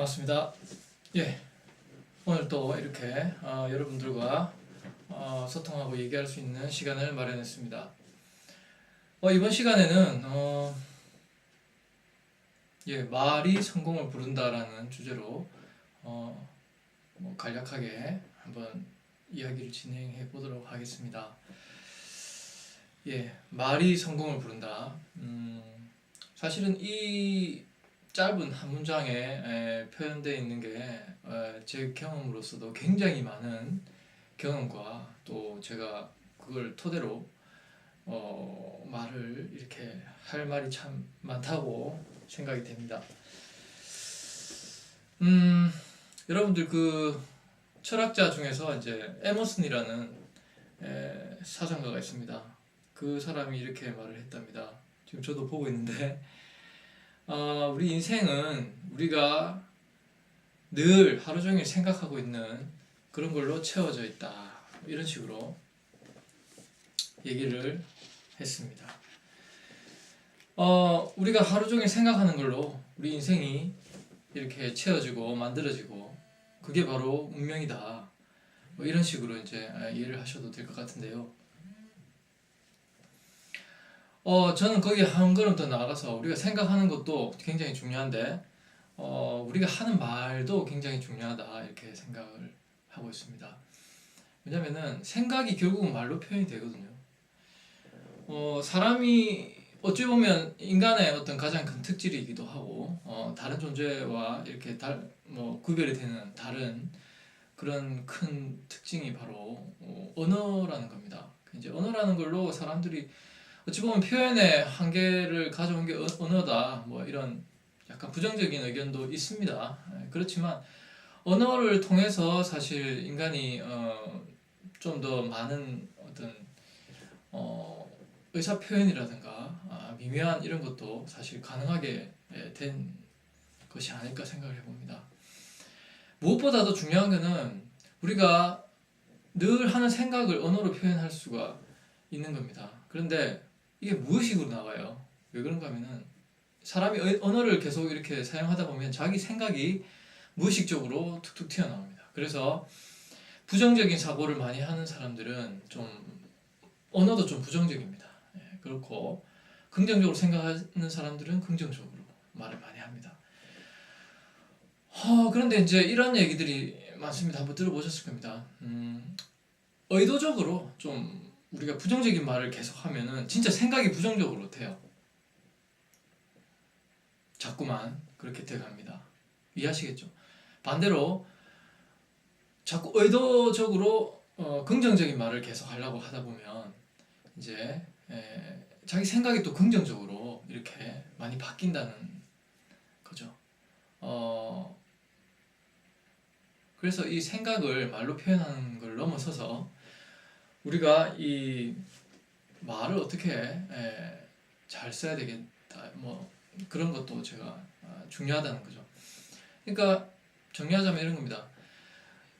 반갑습니다. 예, 오늘 또 이렇게 여러분들과 소통하고 얘기할 수 있는 시간을 마련했습니다. 이번 시간에는 말이 성공을 부른다라는 주제로 간략하게 한번 이야기를 진행해 보도록 하겠습니다. 말이 성공을 부른다. 사실은 이 짧은 한 문장에 표현되어 있는 게 제 경험으로서도 굉장히 많은 경험과 또 제가 그걸 토대로 말을 이렇게 할 말이 참 많다고 생각이 됩니다. 여러분들 그 철학자 중에서 이제 에머슨이라는 사상가가 있습니다. 그 사람이 이렇게 말을 했답니다. 지금 저도 보고 있는데 우리 인생은 우리가 늘 하루 종일 생각하고 있는 그런 걸로 채워져 있다. 이런 식으로 얘기를 했습니다. 우리가 하루 종일 생각하는 걸로 우리 인생이 이렇게 채워지고 만들어지고 그게 바로 운명이다. 이런 식으로 이제 이해를 하셔도 될 것 같은데요. 저는 거기 한 걸음 더 나아가서 우리가 생각하는 것도 굉장히 중요한데 우리가 하는 말도 굉장히 중요하다 이렇게 생각을 하고 있습니다. 왜냐면은 생각이 결국은 말로 표현이 되거든요. 사람이 어찌 보면 인간의 어떤 가장 큰 특질이기도 하고 다른 존재와 이렇게 구별이 되는 다른 그런 큰 특징이 바로 언어라는 겁니다. 이제 언어라는 걸로 사람들이 어찌 보면 표현의 한계를 가져온 게 언어다 이런 약간 부정적인 의견도 있습니다. 그렇지만 언어를 통해서 사실 인간이 좀 더 많은 어떤 의사 표현이라든가 미묘한 이런 것도 사실 가능하게 된 것이 아닐까 생각을 해봅니다. 무엇보다도 중요한 것은 우리가 늘 하는 생각을 언어로 표현할 수가 있는 겁니다. 그런데 이게 무의식으로 나와요. 왜 그런가 하면은 사람이 언어를 계속 이렇게 사용하다 보면 자기 생각이 무의식적으로 툭툭 튀어나옵니다. 그래서 부정적인 사고를 많이 하는 사람들은 좀 언어도 좀 부정적입니다. 그렇고 긍정적으로 생각하는 사람들은 긍정적으로 말을 많이 합니다. 그런데 이제 이런 얘기들이 많습니다. 한번 들어보셨을 겁니다. 의도적으로 좀 우리가 부정적인 말을 계속하면은 진짜 생각이 부정적으로 돼요. 자꾸만 그렇게 돼갑니다. 이해하시겠죠? 반대로 자꾸 의도적으로 긍정적인 말을 계속 하려고 하다 보면 이제 자기 생각이 또 긍정적으로 이렇게 많이 바뀐다는 거죠. 그래서 이 생각을 말로 표현하는 걸 넘어서서 우리가 이 말을 어떻게 잘 써야 되겠다 그런 것도 제가 중요하다는 거죠. 그러니까 정리하자면 이런 겁니다.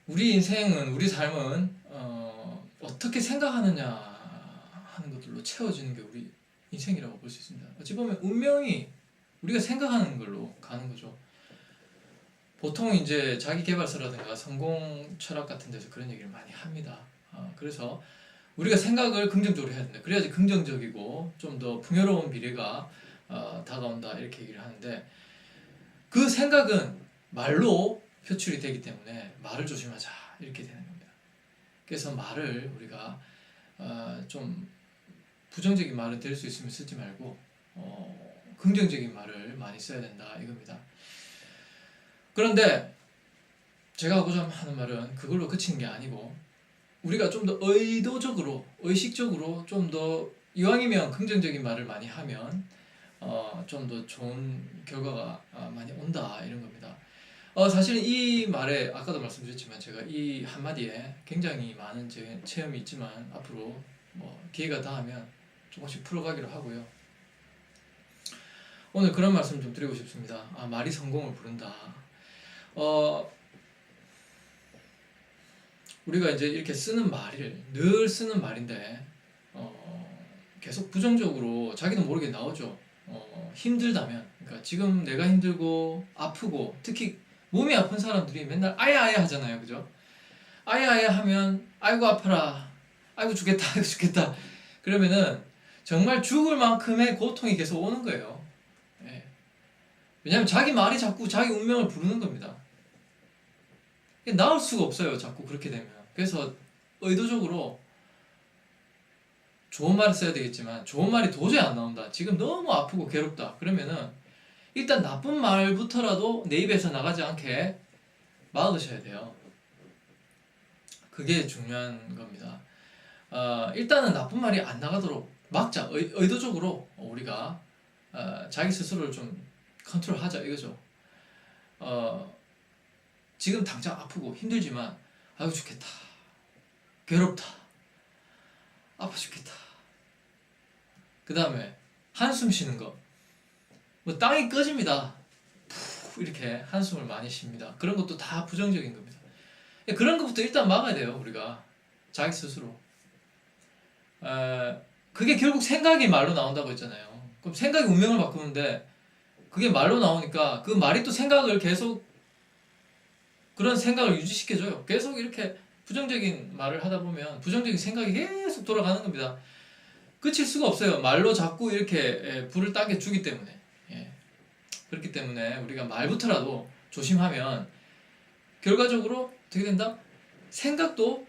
우리 인생은 우리 삶은 어떻게 생각하느냐 하는 것들로 채워지는 게 우리 인생이라고 볼 수 있습니다. 어찌 보면 운명이 우리가 생각하는 걸로 가는 거죠. 보통 이제 자기계발서라든가 성공 철학 같은 데서 그런 얘기를 많이 합니다. 그래서 우리가 생각을 긍정적으로 해야 된다. 그래야지 긍정적이고 좀 더 풍요로운 미래가 다가온다 이렇게 얘기를 하는데 그 생각은 말로 표출이 되기 때문에 말을 조심하자 이렇게 되는 겁니다. 그래서 말을 우리가 좀 부정적인 말은 될 수 있으면 쓰지 말고 긍정적인 말을 많이 써야 된다 이겁니다. 그런데 제가 하고자 하는 말은 그걸로 그치는 게 아니고 우리가 좀 더 의도적으로 의식적으로 좀 더 이왕이면 긍정적인 말을 많이 하면 좀 더 좋은 결과가 많이 온다 이런 겁니다. 사실 이 말에 아까도 말씀드렸지만 제가 이 한마디에 굉장히 많은 제 체험이 있지만 앞으로 기회가 닿으면 조금씩 풀어가기로 하고요. 오늘 그런 말씀 좀 드리고 싶습니다. 말이 성공을 부른다. 우리가 이제 이렇게 쓰는 말을 늘 쓰는 말인데 계속 부정적으로 자기도 모르게 나오죠. 힘들다면, 그러니까 지금 내가 힘들고 아프고 특히 몸이 아픈 사람들이 맨날 아야아야 하잖아요, 그죠? 아야아야 하면 아이고 아파라, 아이고 죽겠다, 아이고 죽겠다. 그러면은 정말 죽을 만큼의 고통이 계속 오는 거예요. 예. 왜냐하면 자기 말이 자꾸 자기 운명을 부르는 겁니다. 나을 수가 없어요, 자꾸 그렇게 되면. 그래서 의도적으로 좋은 말을 써야 되겠지만 좋은 말이 도저히 안 나온다, 지금 너무 아프고 괴롭다, 그러면은 일단 나쁜 말부터라도 내 입에서 나가지 않게 막으셔야 돼요. 그게 중요한 겁니다. 일단은 나쁜 말이 안 나가도록 막자. 의도적으로 우리가 자기 스스로를 좀 컨트롤하자 이거죠. 지금 당장 아프고 힘들지만 아이고 죽겠다, 괴롭다, 아파 죽겠다. 그 다음에 한숨 쉬는 거. 뭐 땅이 꺼집니다. 푹 이렇게 한숨을 많이 쉽니다. 그런 것도 다 부정적인 겁니다. 그런 것부터 일단 막아야 돼요, 우리가. 자기 스스로. 그게 결국 생각이 말로 나온다고 했잖아요. 그럼 생각이 운명을 바꾸는데 그게 말로 나오니까 그 말이 또 생각을 계속, 그런 생각을 유지시켜줘요. 계속 이렇게 부정적인 말을 하다 보면 부정적인 생각이 계속 돌아가는 겁니다. 그칠 수가 없어요. 말로 자꾸 이렇게 불을 따게 주기 때문에. 그렇기 때문에 우리가 말부터라도 조심하면 결과적으로 어떻게 된다? 생각도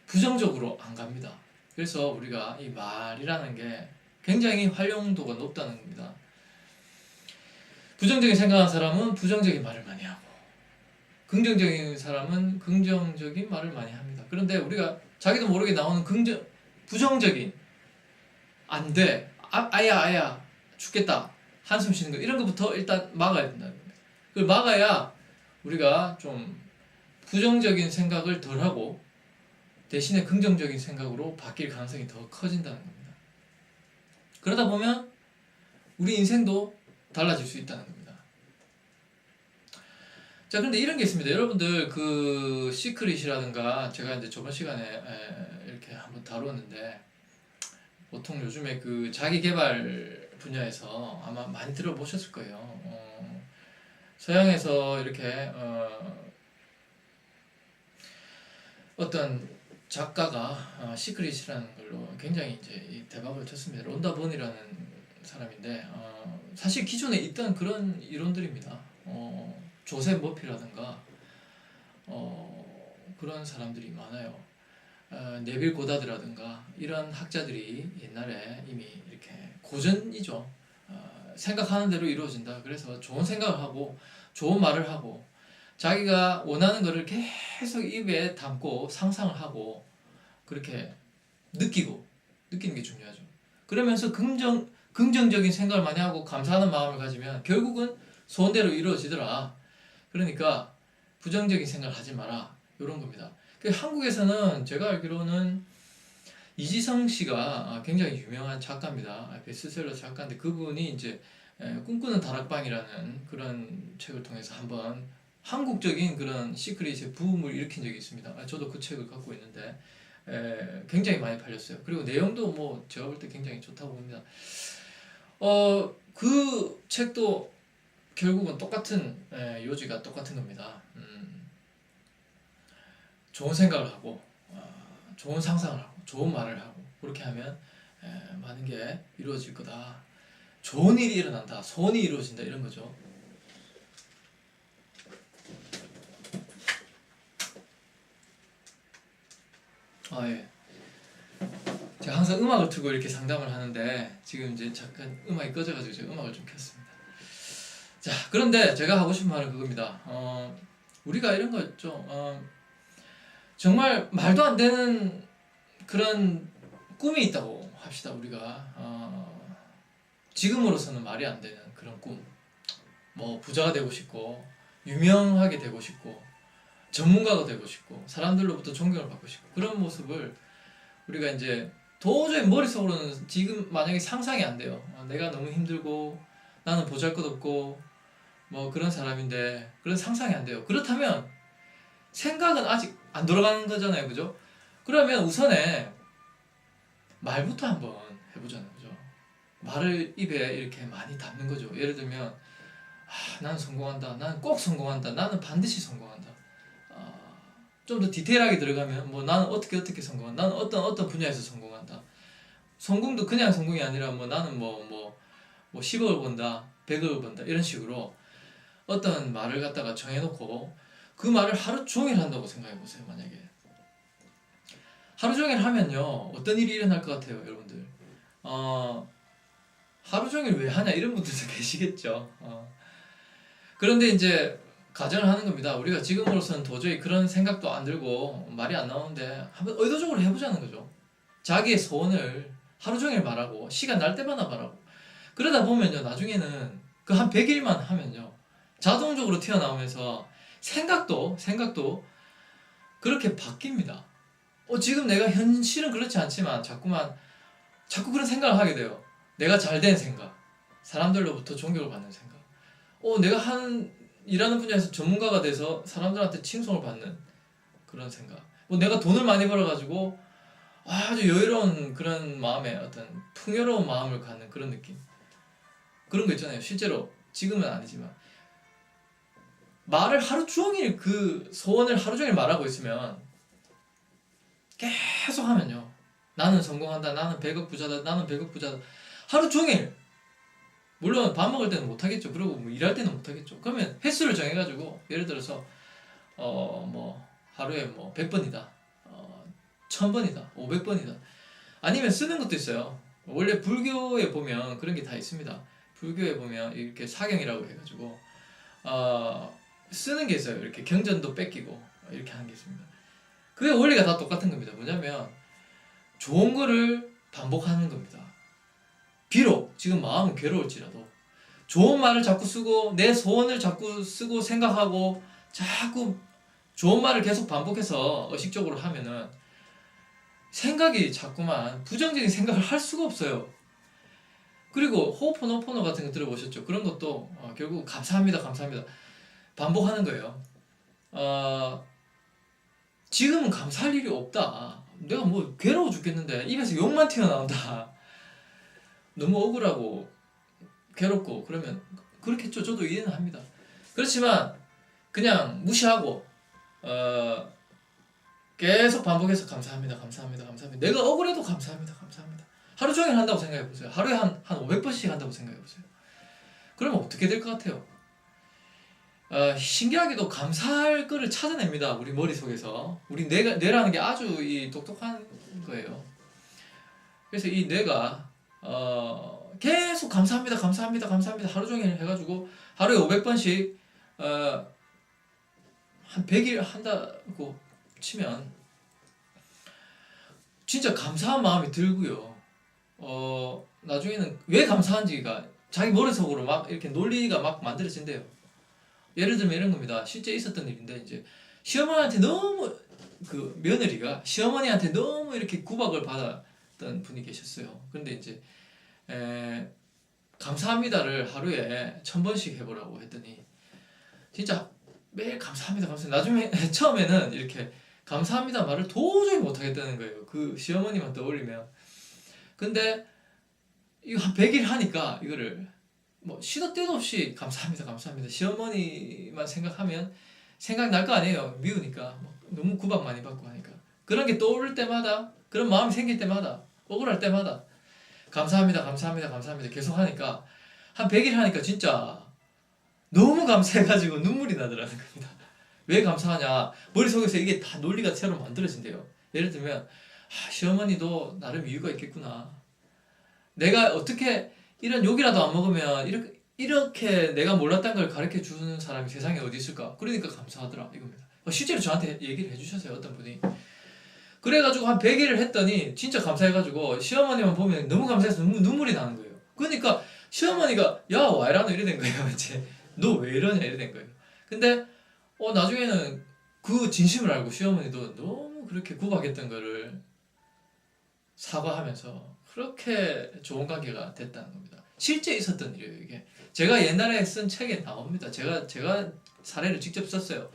부정적으로 안 갑니다. 그래서 우리가 이 말이라는 게 굉장히 활용도가 높다는 겁니다. 부정적인 생각하는 사람은 부정적인 말을 많이 하고, 긍정적인 사람은 긍정적인 말을 많이 합니다. 그런데 우리가 자기도 모르게 나오는 부정적인, 안 돼, 아야 죽겠다, 한숨 쉬는 거, 이런 것부터 일단 막아야 된다는 겁니다. 그걸 막아야 우리가 좀 부정적인 생각을 덜 하고 대신에 긍정적인 생각으로 바뀔 가능성이 더 커진다는 겁니다. 그러다 보면 우리 인생도 달라질 수 있다는 겁니다. 자, 그런데 이런 게 있습니다. 여러분들 그 시크릿이라든가 제가 이제 저번 시간에 이렇게 한번 다루었는데, 보통 요즘에 그 자기 개발 분야에서 아마 많이 들어보셨을 거예요. 서양에서 이렇게 어떤 작가가 시크릿이라는 걸로 굉장히 이제 대박을 쳤습니다. 론다 본이라는 사람인데, 사실 기존에 있던 그런 이론들입니다. 조셉 머피라든가 그런 사람들이 많아요. 네빌 고다드라든가 이런 학자들이 옛날에 이미 이렇게 고전이죠. 생각하는 대로 이루어진다. 그래서 좋은 생각을 하고 좋은 말을 하고 자기가 원하는 것을 계속 입에 담고 상상을 하고 그렇게 느끼는 게 중요하죠. 그러면서 긍정적인 생각을 많이 하고 감사하는 마음을 가지면 결국은 소원대로 이루어지더라. 그러니까 부정적인 생각을 하지 마라, 이런 겁니다. 한국에서는 제가 알기로는 이지성 씨가 굉장히 유명한 작가입니다. 베스트셀러 작가인데, 그분이 이제 꿈꾸는 다락방이라는 그런 책을 통해서 한번 한국적인 그런 시크릿의 부음을 일으킨 적이 있습니다. 저도 그 책을 갖고 있는데 굉장히 많이 팔렸어요. 그리고 내용도 뭐 제가 볼 때 굉장히 좋다고 봅니다. 그 책도 결국은 똑같은 요지가 똑같은 겁니다. 좋은 생각을 하고 좋은 상상을 하고 좋은 말을 하고 그렇게 하면 많은 게 이루어질 거다. 좋은 일이 일어난다, 소원이 이루어진다, 이런 거죠. 예. 제가 항상 음악을 틀고 이렇게 상담을 하는데 지금 이제 잠깐 음악이 꺼져가지고 제가 음악을 좀 켰습니다. 자, 그런데 제가 하고 싶은 말은 그겁니다. 우리가 이런 거 있죠. 정말 말도 안 되는 그런 꿈이 있다고 합시다. 우리가 지금으로서는 말이 안 되는 그런 꿈, 뭐 부자가 되고 싶고 유명하게 되고 싶고 전문가가 되고 싶고 사람들로부터 존경을 받고 싶고, 그런 모습을 우리가 이제 도저히 머릿속으로는 지금 만약에 상상이 안 돼요. 내가 너무 힘들고 나는 보잘것없고 뭐 그런 사람인데 그런 상상이 안 돼요. 그렇다면 생각은 아직 안 돌아가는 거잖아요, 그죠? 그러면 우선에 말부터 한번 해보자는 거죠. 말을 입에 이렇게 많이 담는 거죠. 예를 들면 나는 성공한다, 나는 꼭 성공한다, 나는 반드시 성공한다. 좀 더 디테일하게 들어가면 뭐 나는 어떻게 성공한다, 나는 어떤 분야에서 성공한다. 성공도 그냥 성공이 아니라 뭐 나는 뭐 10억을 번다, 100억을 번다 이런 식으로 어떤 말을 갖다가 정해놓고 그 말을 하루 종일 한다고 생각해 보세요. 만약에 하루 종일 하면요 어떤 일이 일어날 것 같아요, 여러분들? 하루 종일 왜 하냐 이런 분들도 계시겠죠. 그런데 이제 가정을 하는 겁니다. 우리가 지금으로서는 도저히 그런 생각도 안 들고 말이 안 나오는데 한번 의도적으로 해보자는 거죠. 자기의 소원을 하루 종일 말하고 시간 날 때마다 말하고 그러다 보면요 나중에는 그 한 100일만 하면요 자동적으로 튀어나오면서 생각도 그렇게 바뀝니다. 지금 내가 현실은 그렇지 않지만 자꾸 그런 생각을 하게 돼요. 내가 잘된 생각, 사람들로부터 존경을 받는 생각, 내가 일하는 분야에서 전문가가 돼서 사람들한테 칭송을 받는 그런 생각, 내가 돈을 많이 벌어가지고 아주 여유로운 그런 마음에 어떤 풍요로운 마음을 갖는 그런 느낌, 그런 거 있잖아요. 실제로 지금은 아니지만 말을 하루 종일 그 소원을 하루 종일 말하고 있으면 계속 하면요 나는 성공한다, 나는 100억 부자다, 나는 100억 부자다 하루 종일. 물론 밥 먹을 때는 못하겠죠. 그리고 뭐 일할 때는 못하겠죠. 그러면 횟수를 정해가지고 예를 들어서 뭐 하루에 뭐 100번이다, 1000번이다, 500번이다. 아니면 쓰는 것도 있어요. 원래 불교에 보면 그런 게 다 있습니다. 불교에 보면 이렇게 사경이라고 해가지고 쓰는 게 있어요. 이렇게 경전도 뺏기고 이렇게 하는 게 있습니다. 그게 원리가 다 똑같은 겁니다. 뭐냐면 좋은 거를 반복하는 겁니다. 비록 지금 마음은 괴로울지라도 좋은 말을 자꾸 쓰고 내 소원을 자꾸 쓰고 생각하고 자꾸 좋은 말을 계속 반복해서 의식적으로 하면은 생각이 자꾸만 부정적인 생각을 할 수가 없어요. 그리고 호흡포노포노 같은 거 들어보셨죠? 그런 것도 결국 감사합니다 반복하는 거예요. 지금은 감사할 일이 없다, 내가 뭐 괴로워 죽겠는데 입에서 욕만 튀어나온다, 너무 억울하고 괴롭고 그러면 그렇겠죠. 저도 이해는 합니다. 그렇지만 그냥 무시하고 계속 반복해서 감사합니다. 내가 억울해도 감사합니다. 하루 종일 한다고 생각해 보세요. 하루에 한 500번씩 한다고 생각해 보세요. 그러면 어떻게 될 것 같아요? 신기하게도 감사할 거를 찾아냅니다. 우리 머릿속에서. 우리 뇌라는 게 아주 똑똑한 거예요. 그래서 이 뇌가 계속 감사합니다 하루 종일 해가지고 하루에 500번씩 한 100일 한다고 치면 진짜 감사한 마음이 들고요. 나중에는 왜 감사한지가 자기 머릿속으로 막 이렇게 논리가 막 만들어진대요. 예를 들면 이런 겁니다. 실제 있었던 일인데 이제 시어머니한테 너무 그 며느리가 시어머니한테 너무 이렇게 구박을 받았던 분이 계셨어요. 그런데 이제 감사합니다를 하루에 1000번씩 해보라고 했더니 진짜 매일 감사합니다. 나중에 처음에는 이렇게 감사합니다 말을 도저히 못하겠다는 거예요. 그 시어머니만 떠올리면. 근데 이거 한 100일 하니까 이거를 뭐 시도 때도 없이 감사합니다 시어머니만 생각하면 생각날 거 아니에요. 미우니까 너무 구박 많이 받고 하니까. 그런 게 떠오를 때마다, 그런 마음이 생길 때마다, 억울할 때마다 감사합니다 계속 하니까 한 100일 하니까 진짜 너무 감사해가지고 눈물이 나더라는 겁니다. 왜 감사하냐, 머릿속에서 이게 다 논리가 새로 만들어진대요. 예를 들면 시어머니도 나름 이유가 있겠구나, 내가 어떻게 이런 욕이라도 안 먹으면 이렇게 내가 몰랐던 걸 가르쳐 주는 사람이 세상에 어디 있을까, 그러니까 감사하더라 이겁니다. 실제로 저한테 얘기를 해주셨어요, 어떤 분이. 그래가지고 한 100일을 했더니 진짜 감사해가지고 시어머니만 보면 너무 감사해서 눈물이 나는 거예요. 그러니까 시어머니가 야 와이라노 이래 된 거예요. 이제 너 왜 이러냐 이래 된 거예요. 근데 나중에는 그 진심을 알고 시어머니도 너무 그렇게 구박했던 거를 사과하면서 그렇게 좋은 관계가 됐다는 겁니다. 실제 있었던 일이에요, 이게. 제가 옛날에 쓴 책에 나옵니다. 제가 사례를 직접 썼어요.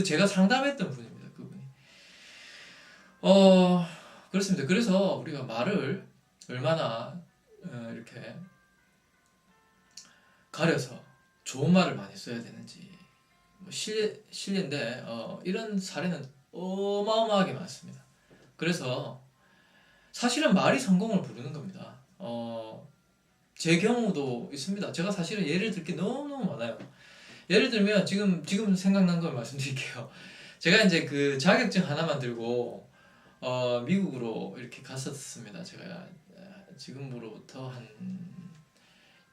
제가 상담했던 분입니다, 그분이. 그렇습니다. 그래서 우리가 말을 얼마나 이렇게 가려서 좋은 말을 많이 써야 되는지 뭐 실례인데 이런 사례는 어마어마하게 많습니다. 그래서 사실은 말이 성공을 부르는 겁니다. 제 경우도 있습니다. 제가 사실은 예를 들 게 너무너무 많아요. 예를 들면 지금 생각난 걸 말씀드릴게요. 제가 이제 그 자격증 하나만 들고 미국으로 이렇게 갔었습니다. 제가 지금으로부터 한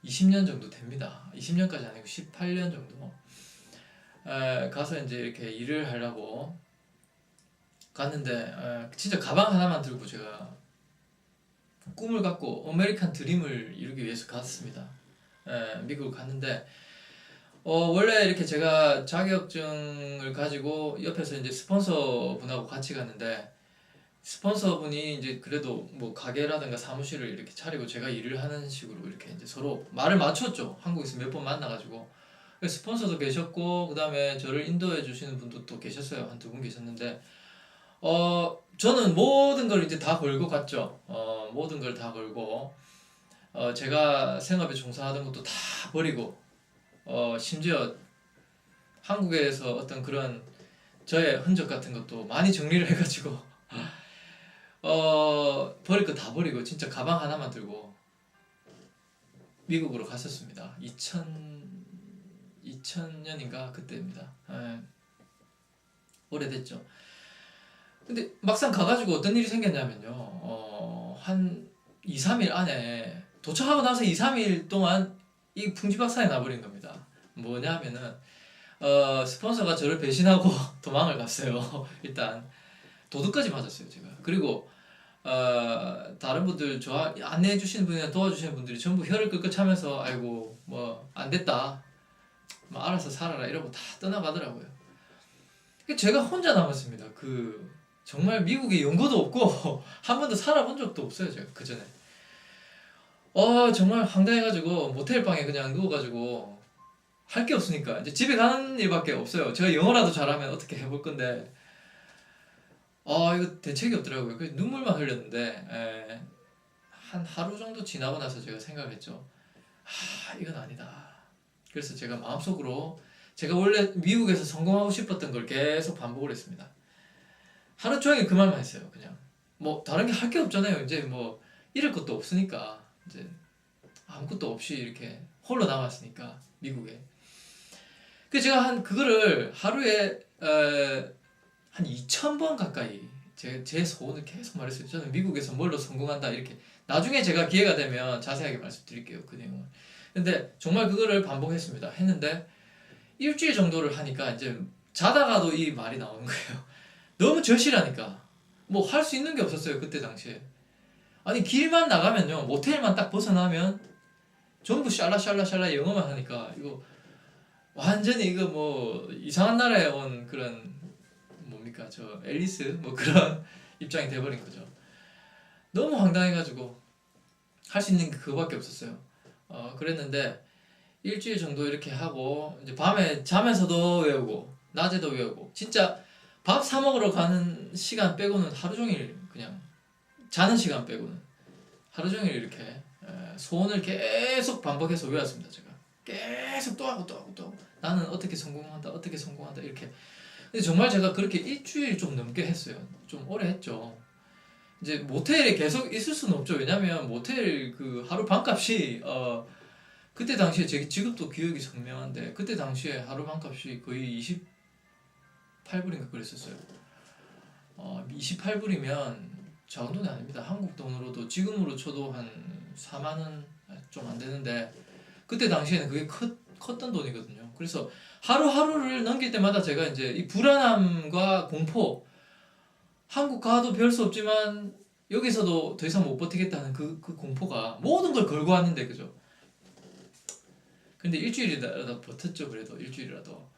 20년 정도 됩니다. 20년까지 아니고 18년 정도 가서 이제 이렇게 일을 하려고 갔는데 진짜 가방 하나만 들고 제가 꿈을 갖고 아메리칸 드림을 이루기 위해서 갔습니다. 미국을 갔는데 원래 이렇게 제가 자격증을 가지고 옆에서 이제 스폰서 분하고 같이 갔는데 스폰서 분이 이제 그래도 뭐 가게라든가 사무실을 이렇게 차리고 제가 일을 하는 식으로 이렇게 이제 서로 말을 맞췄죠. 한국에서 몇 번 만나가지고 스폰서도 계셨고 그 다음에 저를 인도해 주시는 분도 또 계셨어요. 한 두 분 계셨는데 저는 모든 걸 이제 다 걸고 갔죠. 모든 걸 다 걸고 제가 생업에 종사하던 것도 다 버리고 심지어 한국에서 어떤 그런 저의 흔적 같은 것도 많이 정리를 해가지고 버릴 거 다 버리고 진짜 가방 하나만 들고 미국으로 갔었습니다. 2000년인가 그때입니다. 오래됐죠. 근데 막상 가가지고 어떤 일이 생겼냐면요. 한 2, 3일 안에 도착하고 나서 2, 3일 동안 이 풍지박산이 나버린 겁니다. 뭐냐 하면은 스폰서가 저를 배신하고 도망을 갔어요. 일단 도둑까지 맞았어요 제가. 그리고 다른 분들 저 안내해 주시는 분이나 도와주시는 분들이 전부 혀를 끌끌 차면서 아이고 뭐 안 됐다 뭐 알아서 살아라 이러고 다 떠나가더라고요. 제가 혼자 남았습니다. 정말 미국에 연고도 없고 한 번도 살아본 적도 없어요 제가 그 전에. 정말 황당해가지고 모텔 방에 그냥 누워가지고 할 게 없으니까 이제 집에 가는 일밖에 없어요. 제가 영어라도 잘하면 어떻게 해볼 건데 이거 대책이 없더라고요. 그래서 눈물만 흘렸는데 한 하루 정도 지나고 나서 제가 생각을 했죠. 이건 아니다. 그래서 제가 마음속으로 제가 원래 미국에서 성공하고 싶었던 걸 계속 반복을 했습니다. 하루 종일 그 말만 했어요. 그냥 뭐 다른 게 할 게 없잖아요. 이제 뭐 잃을 것도 없으니까 이제 아무것도 없이 이렇게 홀로 남았으니까 미국에. 그래서 제가 그거를 하루에 한 2,000번 가까이 제 소원을 계속 말했어요. 저는 미국에서 뭘로 성공한다 이렇게. 나중에 제가 기회가 되면 자세하게 말씀드릴게요 그 내용을. 근데 정말 그거를 반복했습니다. 했는데 일주일 정도를 하니까 이제 자다가도 이 말이 나오는 거예요. 너무 절실하니까 뭐 할 수 있는 게 없었어요 그때 당시에. 아니 길만 나가면요 모텔만 딱 벗어나면 전부 샬라샬라샬라 영어만 하니까 이거 완전히 이거 뭐 이상한 나라에 온 그런 뭡니까 저 앨리스 뭐 그런 입장이 돼버린 거죠. 너무 황당해가지고 할 수 있는 게 그거밖에 없었어요. 그랬는데 일주일 정도 이렇게 하고 이제 밤에 자면서도 외우고 낮에도 외우고 진짜 밥 사 먹으러 가는 시간 빼고는 하루 종일 그냥 자는 시간 빼고는 하루 종일 이렇게 소원을 계속 반복해서 외웠습니다. 제가 계속 또 하고 또 하고 또 하고 나는 어떻게 성공한다 이렇게. 근데 정말 제가 그렇게 일주일 좀 넘게 했어요. 좀 오래 했죠. 이제 모텔에 계속 있을 수는 없죠. 왜냐면 모텔 그 하루 반값이 그때 당시에 제 지금도 기억이 선명한데 그때 당시에 하루 반값이 거의 28불인가 그랬었어요. 28불이면 작은 돈이 아닙니다. 한국 돈으로도 지금으로 쳐도 한 4만 원 좀 안 되는데 그때 당시에는 그게 컸던 돈이거든요. 그래서 하루하루를 넘길 때마다 제가 이제 이 불안함과 공포, 한국 가도 별 수 없지만 여기서도 더 이상 못 버티겠다는 그 공포가 모든 걸 걸고 왔는데 그죠? 근데 일주일이라도 버텼죠. 그래도 일주일이라도.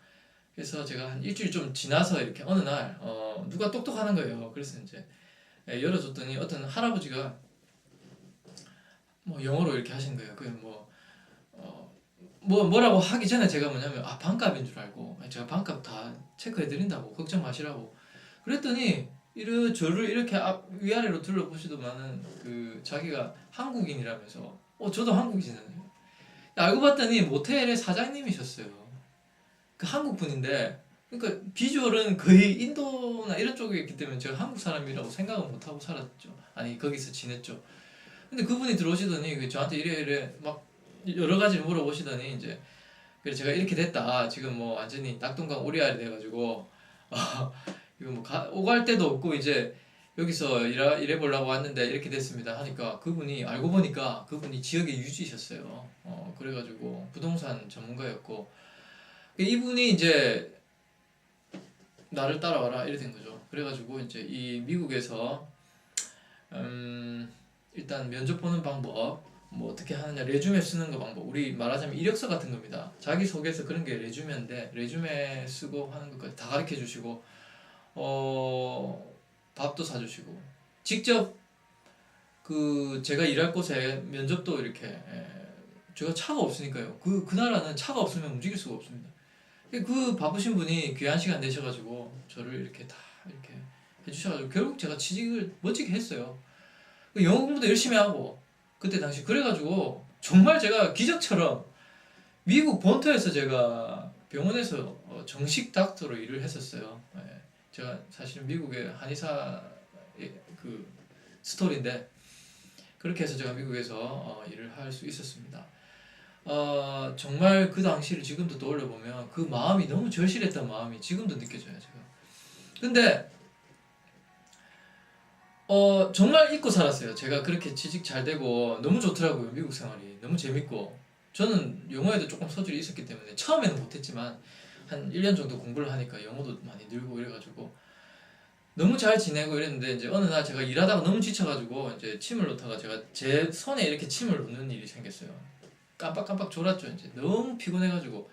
그래서 제가 한 일주일 좀 지나서 이렇게 어느 날 누가 똑똑하는 거예요. 그래서 이제 열어줬더니 어떤 할아버지가 뭐 영어로 이렇게 하신 거예요. 그 뭐라고 하기 전에 제가 뭐냐면 반값인 줄 알고 제가 반값 다 체크해 드린다고 걱정 마시라고 그랬더니 저를 이렇게 위아래로 둘러보시더만은 자기가 한국인이라면서 저도 한국인이잖아요. 알고 봤더니 모텔의 사장님이셨어요. 그 한국 분인데, 그러니까 비주얼은 거의 인도나 이런 쪽에 있기 때문에 제가 한국 사람이라고 생각은 못 하고 살았죠. 아니 거기서 지냈죠. 근데 그분이 들어오시더니 저한테 이래 막 여러 가지 물어보시더니 이제 그래서 제가 이렇게 됐다. 지금 뭐 완전히 낙동강 오리알이 돼가지고 이거 뭐 오갈 데도 없고 이제 여기서 일해 보려고 왔는데 이렇게 됐습니다 하니까 그분이 알고 보니까 그분이 지역의 유지셨어요. 그래가지고 부동산 전문가였고 이분이 이제 나를 따라와라 이래 된 거죠. 그래가지고 이제 이 미국에서 일단 면접 보는 방법 뭐 어떻게 하느냐 레주메 쓰는 거 방법 우리 말하자면 이력서 같은 겁니다. 자기소개서 그런 게 레주메인데 레주메 쓰고 하는 것까지 다 가르쳐 주시고 밥도 사주시고 직접 그 제가 일할 곳에 면접도 이렇게 제가 차가 없으니까요. 그 나라는 차가 없으면 움직일 수가 없습니다. 그 바쁘신 분이 귀한 시간 내셔가지고 저를 이렇게 다 이렇게 해주셔가지고 결국 제가 취직을 멋지게 했어요. 영어 공부도 열심히 하고 그때 당시 그래가지고 정말 제가 기적처럼 미국 본토에서 제가 병원에서 정식 닥터로 일을 했었어요. 제가 사실은 미국의 한의사 그 스토리인데 그렇게 해서 제가 미국에서 일을 할 수 있었습니다. 정말 그 당시를 지금도 떠올려 보면 그 마음이 너무 절실했던 마음이 지금도 느껴져요. 제가 근데 정말 잊고 살았어요. 제가 그렇게 취직 잘 되고 너무 좋더라고요. 미국 생활이 너무 재밌고 저는 영어에도 조금 소질이 있었기 때문에 처음에는 못했지만 한 1년 정도 공부를 하니까 영어도 많이 늘고 이래가지고 너무 잘 지내고 이랬는데 이제 어느 날 제가 일하다가 너무 지쳐가지고 이제 침을 놓다가 제가 제 손에 이렇게 침을 놓는 일이 생겼어요. 깜빡깜빡 졸았죠. 이제 너무 피곤해가지고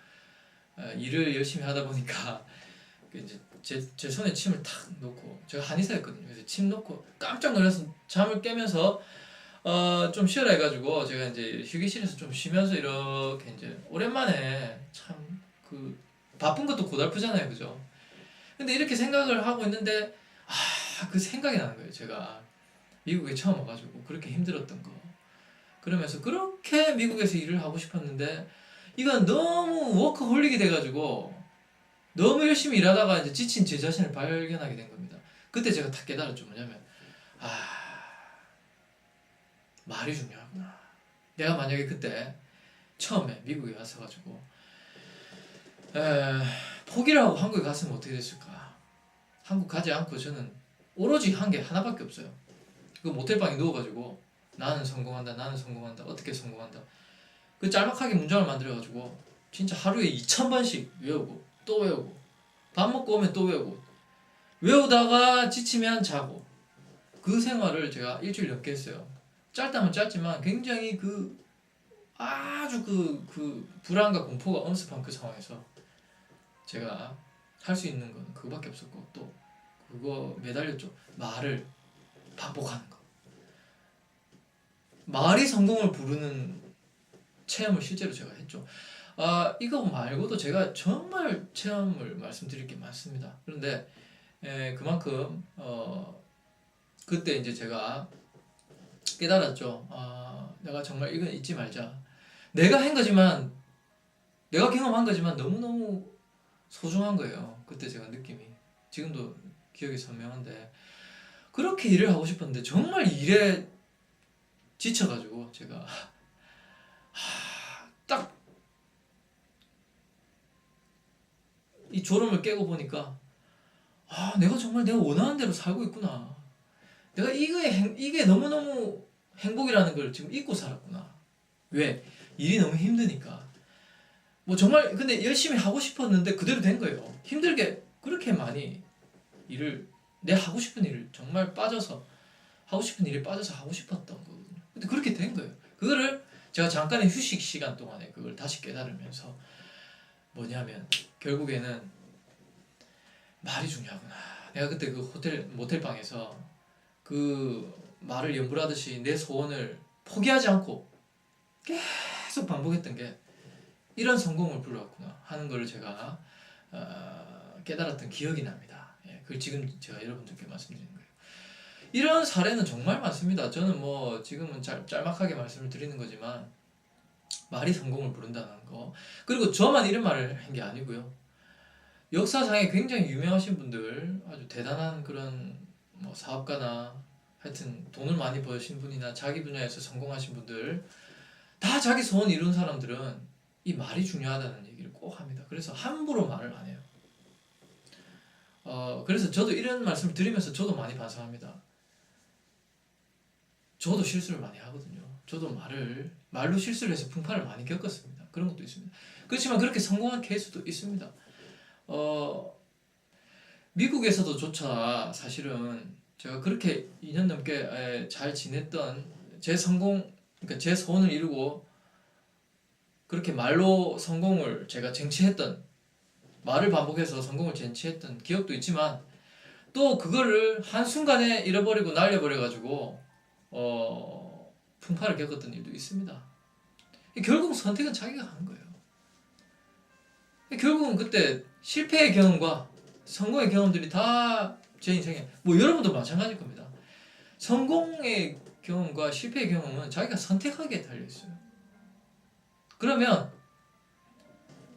일을 열심히 하다 보니까 이제 제 손에 침을 탁 놓고 제가 한의사였거든요. 그래서 침 놓고 깜짝 놀라서 잠을 깨면서 좀 쉬어라 해가지고 제가 이제 휴게실에서 좀 쉬면서 이렇게 이제 오랜만에 참 그 바쁜 것도 고달프잖아요, 그죠? 근데 이렇게 생각을 하고 있는데 그 생각이 나는 거예요. 제가 미국에 처음 와가지고 그렇게 힘들었던 거. 그러면서 그렇게 미국에서 일을 하고 싶었는데 이건 너무 워커홀릭이 돼가지고 너무 열심히 일하다가 이제 지친 제 자신을 발견하게 된 겁니다. 그때 제가 딱 깨달았죠. 뭐냐면 말이 중요하구나. 내가 만약에 그때 처음에 미국에 왔어가지고 포기를 하고 한국에 갔으면 어떻게 됐을까. 한국 가지 않고 저는 오로지 한 게 하나밖에 없어요. 그 모텔방에 누워가지고 나는 성공한다 나는 성공한다 어떻게 성공한다 그 짤막하게 문장을 만들어가지고 진짜 하루에 2000번씩 외우고 또 외우고 밥 먹고 오면 또 외우고 외우다가 지치면 자고 그 생활을 제가 일주일 넘게 했어요. 짧다면 짧지만 굉장히 아주 그 불안과 공포가 엄습한 그 상황에서 제가 할 수 있는 건 그거밖에 없었고 또 그거 매달렸죠. 말을 반복하는 거. 말이 성공을 부르는 체험을 실제로 제가 했죠. 이거 말고도 제가 정말 체험을 말씀드릴 게 많습니다. 그런데 그만큼 그때 이제 제가 깨달았죠. 내가 정말 이건 잊지 말자. 내가 한 거지만 내가 경험한 거지만 너무너무 소중한 거예요. 그때 제가 느낌이 지금도 기억이 선명한데 그렇게 일을 하고 싶었는데 정말 일에 지쳐가지고 제가 딱 이 졸음을 깨고 보니까 내가 정말 내가 원하는 대로 살고 있구나. 내가 이게 너무너무 행복이라는 걸 지금 잊고 살았구나. 왜? 일이 너무 힘드니까. 뭐 정말 근데 열심히 하고 싶었는데 그대로 된 거예요. 힘들게 그렇게 많이 내 하고 싶은 일을 정말 빠져서 하고 싶은 일에 빠져서 하고 싶었던 거거든요. 근데 그렇게 된 거예요. 그거를 제가 잠깐의 휴식 시간 동안에 그걸 다시 깨달으면서 뭐냐면 결국에는 말이 중요하구나. 내가 그때 그 모텔방에서 그 말을 연불하듯이 내 소원을 포기하지 않고 계속 반복했던 게 이런 성공을 불러왔구나 하는 걸 제가 깨달았던 기억이 납니다. 그걸 지금 제가 여러분들께 말씀드리는 거예요. 이런 사례는 정말 많습니다. 저는 뭐 지금은 짤막하게 말씀을 드리는 거지만 말이 성공을 부른다는 거. 그리고 저만 이런 말을 한 게 아니고요. 역사상에 굉장히 유명하신 분들, 아주 대단한 그런 뭐 사업가나 하여튼 돈을 많이 버신 분이나 자기 분야에서 성공하신 분들, 다 자기 소원 이룬 사람들은 이 말이 중요하다는 얘기를 꼭 합니다. 그래서 함부로 말을 안 해요. 그래서 저도 이런 말씀을 드리면서 저도 많이 반성합니다. 저도 실수를 많이 하거든요. 저도 말로 실수를 해서 풍파를 많이 겪었습니다. 그런 것도 있습니다. 그렇지만 그렇게 성공한 케이스도 있습니다. 미국에서도 조차 사실은 제가 그렇게 2년 넘게 잘 지냈던 그러니까 제 소원을 이루고 그렇게 말로 성공을 제가 쟁취했던, 말을 반복해서 성공을 쟁취했던 기억도 있지만, 또 그거를 한순간에 잃어버리고 날려버려가지고 풍파를 겪었던 일도 있습니다. 결국 선택은 자기가 하는 거예요. 결국은 그때 실패의 경험과 성공의 경험들이 다 제 인생에, 뭐 여러분도 마찬가지일 겁니다. 성공의 경험과 실패의 경험은 자기가 선택하기에 달려있어요. 그러면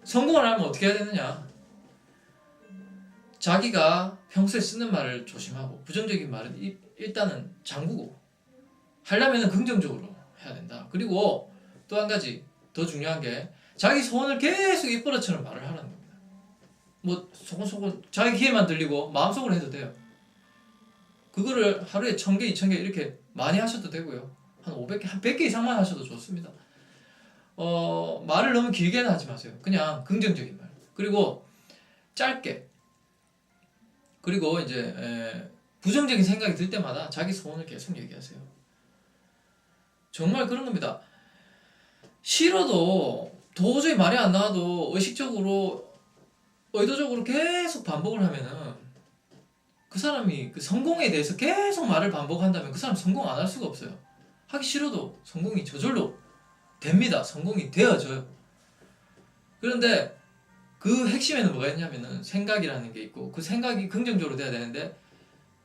성공을 하면 어떻게 해야 되느냐? 자기가 평소에 쓰는 말을 조심하고, 부정적인 말은 일단은 잠그고, 하려면 긍정적으로 해야 된다. 그리고 또 한 가지 더 중요한 게, 자기 소원을 계속 입버릇처럼 말을 하라는 겁니다. 뭐 소곤소곤 자기 귀에만 들리고 마음속으로 해도 돼요. 그거를 하루에 1000개, 2000개 이렇게 많이 하셔도 되고요. 한 500개, 한 100개 이상만 하셔도 좋습니다. 말을 너무 길게는 하지 마세요. 그냥 긍정적인 말. 그리고 짧게. 그리고 이제 부정적인 생각이 들 때마다 자기 소원을 계속 얘기하세요. 정말 그런 겁니다. 싫어도 도저히 말이 안 나와도 의식적으로, 의도적으로 계속 반복을 하면은 그 사람이 그 성공에 대해서 계속 말을 반복한다면 그 사람 성공 안 할 수가 없어요. 하기 싫어도 성공이 저절로 됩니다. 성공이 되어져요. 그런데 그 핵심에는 뭐가 있냐면은 생각이라는 게 있고, 그 생각이 긍정적으로 돼야 되는데,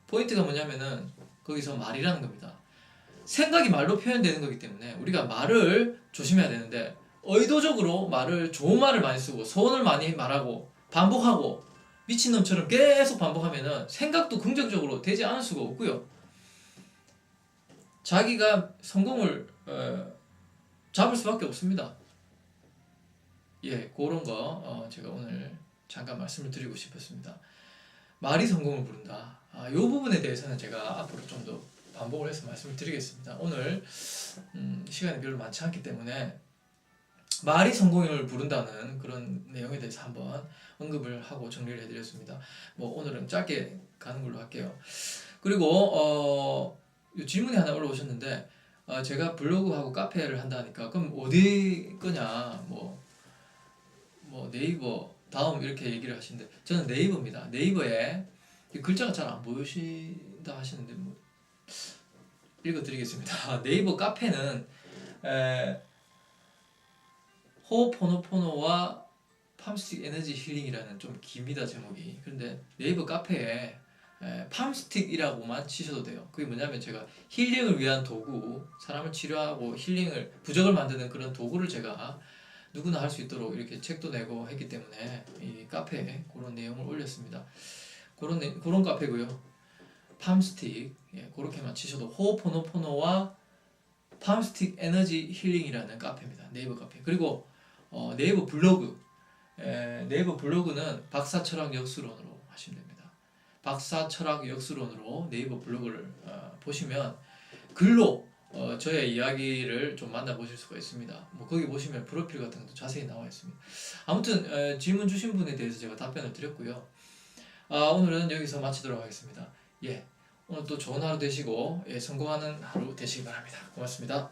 포인트가 뭐냐면은 거기서 말이라는 겁니다. 생각이 말로 표현되는 거기 때문에 우리가 말을 조심해야 되는데, 의도적으로 좋은 말을 많이 쓰고 소원을 많이 말하고 반복하고 미친놈처럼 계속 반복하면은 생각도 긍정적으로 되지 않을 수가 없고요. 자기가 성공을 잡을 수밖에 없습니다. 예, 그런 거 제가 오늘 잠깐 말씀을 드리고 싶었습니다. 말이 성공을 부른다. 이 부분에 대해서는 제가 앞으로 좀 더 반복을 해서 말씀을 드리겠습니다. 오늘 시간이 별로 많지 않기 때문에 말이 성공을 부른다는 그런 내용에 대해서 한번 언급을 하고 정리를 해드렸습니다. 뭐 오늘은 짧게 가는 걸로 할게요. 그리고 질문이 하나 올라오셨는데, 제가 블로그하고 카페를 한다니까 그럼 어디 거냐, 뭐 네이버 다음 이렇게 얘기를 하시는데, 저는 네이버입니다. 네이버에 글자가 잘 안 보이신다 하시는데 뭐 읽어드리겠습니다. 네이버 카페는 호포노포노와 팜스틱 에너지 힐링이라는, 좀 깁니다 제목이. 그런데 네이버 카페에 팜스틱이라고만 치셔도 돼요. 그게 뭐냐면, 제가 힐링을 위한 도구, 사람을 치료하고 힐링을, 부적을 만드는 그런 도구를 제가 누구나 할 수 있도록 이렇게 책도 내고 했기 때문에 이 카페에 그런 내용을 올렸습니다. 그런 카페고요. 팜스틱, 그렇게만 치셔도, 호포노포노와 팜스틱 에너지 힐링이라는 카페입니다. 네이버 카페. 그리고 네이버 블로그, 네이버 블로그는 박사철학역수론으로 하시면 됩니다. 박사철학역수론으로 네이버 블로그를 보시면 글로 저의 이야기를 좀 만나보실 수가 있습니다. 뭐 거기 보시면 프로필 같은 것도 자세히 나와 있습니다. 아무튼 질문 주신 분에 대해서 제가 답변을 드렸고요. 오늘은 여기서 마치도록 하겠습니다. 오늘 또 좋은 하루 되시고, 성공하는 하루 되시기 바랍니다. 고맙습니다.